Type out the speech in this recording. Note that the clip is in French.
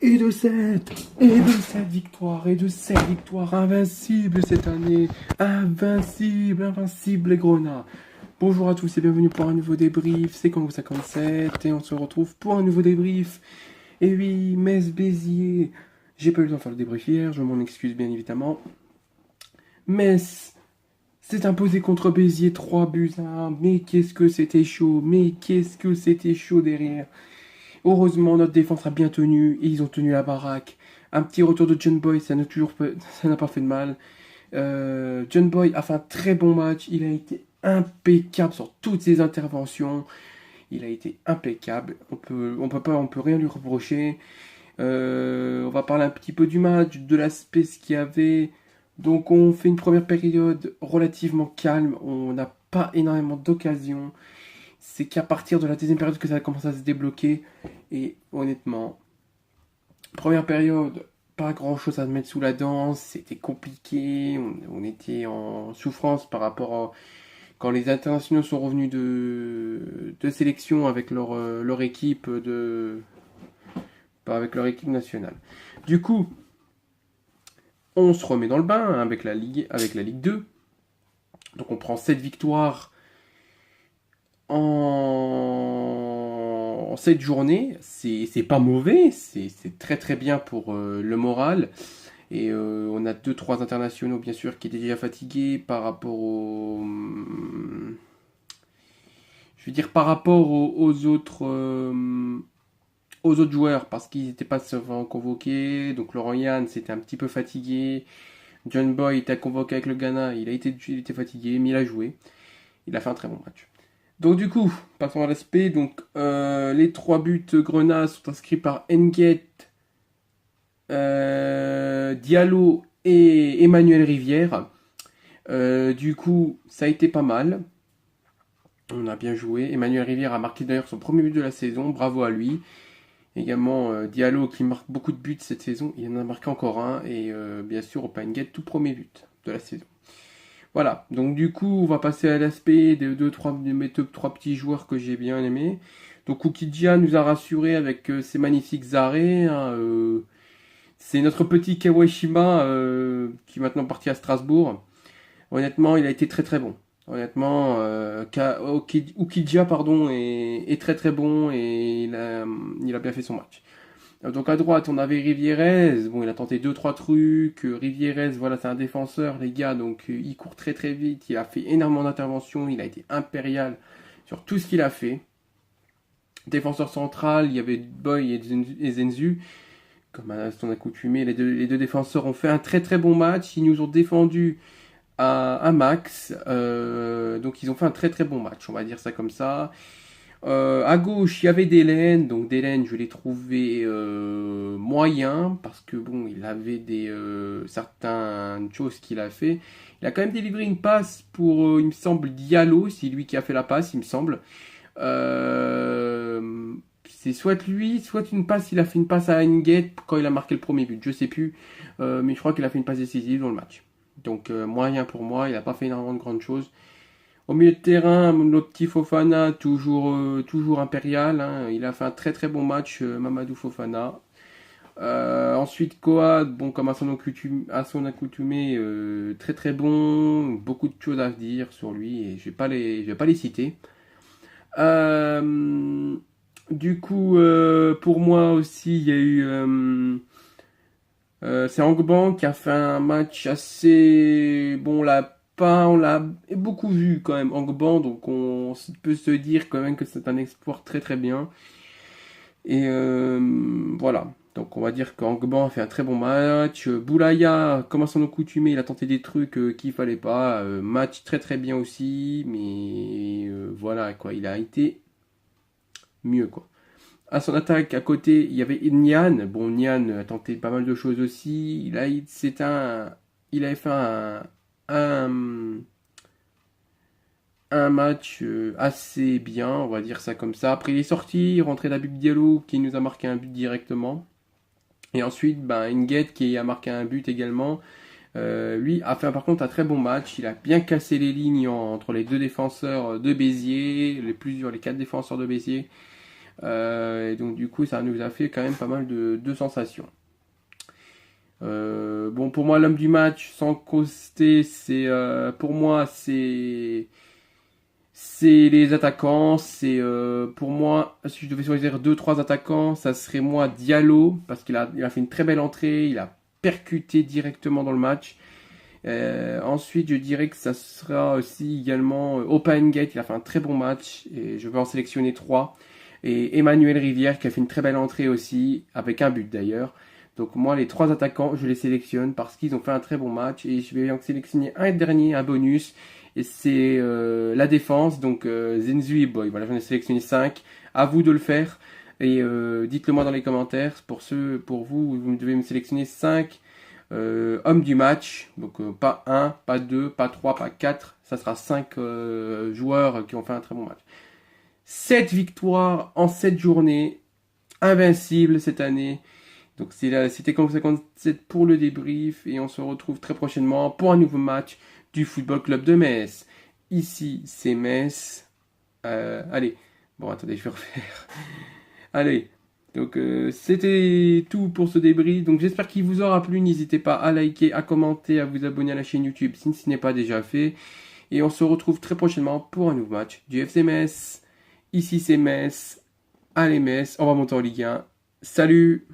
Et de cette victoire, et de cette victoire invincible cette année. Invincible les Grenats. Bonjour à tous et bienvenue pour un nouveau débrief. C'est Congo 57 et on se retrouve pour un nouveau débrief. Et oui, Metz Béziers. J'ai pas eu le temps de faire le débrief hier, je m'en excuse bien évidemment. Metz s'est imposé contre Béziers 3 buts à 1. Mais qu'est-ce que c'était chaud, derrière. Heureusement, notre défense a bien tenu et ils ont tenu la baraque. Un petit retour de John Boy, ça n'a pas fait de mal. John Boy a fait un très bon match. Il a été impeccable sur toutes ses interventions. Il a été impeccable. On peut rien lui reprocher. On va parler un petit peu du match, de l'aspect ce qu'il y avait. Donc, on fait une première période relativement calme. On n'a pas énormément d'occasions. C'est qu'à partir de la deuxième période que ça a commencé à se débloquer. Et honnêtement, première période, pas grand chose à mettre sous la dent. C'était compliqué. On était en souffrance par rapport à quand les internationaux sont revenus de sélection avec leur équipe pas avec leur équipe nationale. Du coup, on se remet dans le bain avec la Ligue 2. Donc on prend 7 victoires en 7 journées, c'est pas mauvais, c'est très très bien pour le moral. Et on a deux trois internationaux bien sûr qui étaient déjà fatigués par rapport je veux dire par rapport aux autres joueurs parce qu'ils n'étaient pas souvent convoqués. Donc Laurent Yann c'était un petit peu fatigué. John Boy était convoqué avec le Ghana, il était fatigué mais il a joué. Il a fait un très bon match. Donc du coup, passons à l'aspect. Donc les 3 buts Grenat sont inscrits par Nguet, Diallo et Emmanuel Rivière. Du coup, ça a été pas mal. On a bien joué. Emmanuel Rivière a marqué d'ailleurs son premier but de la saison. Bravo à lui. Également Diallo qui marque beaucoup de buts cette saison. Il en a marqué encore un. Et bien sûr, Opa Nguet, tout premier but de la saison. Voilà, donc du coup, on va passer à l'aspect de mes top 3 petits joueurs que j'ai bien aimés. Donc Ukidja nous a rassuré avec ses magnifiques arrêts, hein, c'est notre petit Kawashima qui est maintenant parti à Strasbourg. Honnêtement, il a été très très bon. Honnêtement, Ukidja pardon, est très très bon et il a bien fait son match. Donc à droite, on avait Rivieres. Bon, il a tenté deux trois trucs. Rivieres, voilà, c'est un défenseur, les gars. Donc il court très très vite. Il a fait énormément d'interventions. Il a été impérial sur tout ce qu'il a fait. Défenseur central, il y avait Boy et Zenzu. Comme à son accoutumé, les deux défenseurs ont fait un très très bon match. Ils nous ont défendu à max. Donc ils ont fait un très très bon match. On va dire ça comme ça. À gauche, il y avait Delaine. Donc Delaine, je l'ai trouvé moyen parce que bon, il avait des certaines choses qu'il a fait. Il a quand même délivré une passe pour, il me semble, Diallo. C'est lui qui a fait la passe, il me semble. C'est soit lui, soit une passe. Il a fait une passe à Nguet quand il a marqué le premier but. Je sais plus, mais je crois qu'il a fait une passe décisive dans le match. Donc moyen pour moi. Il n'a pas fait énormément de grandes choses. Au milieu de terrain, notre petit Fofana, toujours impérial. Hein. Il a fait un très très bon match, Mamadou Fofana. Ensuite, Coad, bon, comme à son accoutumé, très très bon. Beaucoup de choses à dire sur lui et je vais pas les citer. Euh, du coup, pour moi aussi, il y a eu. C'est Angban qui a fait un match assez. Bon, on l'a beaucoup vu quand même, Angban, donc on peut se dire quand même que c'est un exploit très très bien. Et voilà. Donc on va dire qu'Angban a fait un très bon match. Boulaya, comme à son accoutumé, il a tenté des trucs qu'il fallait pas. Match très très bien aussi, mais voilà quoi, il a été mieux quoi. À son attaque, à côté, il y avait Nian. Bon, Nian a tenté pas mal de choses aussi. Il avait fait un, un match assez bien, on va dire ça comme ça. Après, il est sorti, il rentrait David Diallo qui nous a marqué un but directement. Et ensuite, ben, Nguet qui a marqué un but également. Lui a fait par contre un très bon match. Il a bien cassé les lignes entre les deux défenseurs de Béziers, les quatre défenseurs de Béziers. Et donc du coup, ça nous a fait quand même pas mal de sensations. Bon, pour moi, l'homme du match, sans coster, pour moi, c'est les attaquants. Pour moi, si je devais choisir deux, trois attaquants, ça serait moi Diallo, parce qu'il a fait une très belle entrée, il a percuté directement dans le match. Ensuite, je dirais que ça sera aussi également Opengate, il a fait un très bon match, et je vais en sélectionner trois. Et Emmanuel Rivière qui a fait une très belle entrée aussi, avec un but d'ailleurs. Donc moi, les trois attaquants, je les sélectionne parce qu'ils ont fait un très bon match, et je vais en sélectionner un dernier, un bonus, et c'est la défense. Donc Zenzu et Boy, voilà, j'en ai sélectionné 5. À vous de le faire, et dites-le moi dans les commentaires. Pour vous, vous devez me sélectionner 5 hommes du match. Donc pas un, pas 2, pas 3, pas 4. Ça sera 5 joueurs qui ont fait un très bon match. 7 victoires en 7 journées. Invincible cette année. Donc c'était comme 57 pour le débrief. Et on se retrouve très prochainement pour un nouveau match du Football Club de Metz. Ici, c'est Metz. Allez. Bon, attendez, je vais refaire. Allez. Donc c'était tout pour ce débrief. Donc j'espère qu'il vous aura plu. N'hésitez pas à liker, à commenter, à vous abonner à la chaîne YouTube si ce n'est pas déjà fait. Et on se retrouve très prochainement pour un nouveau match du FC Metz. Ici c'est Metz. Allez Metz, on va monter en Ligue 1. Salut!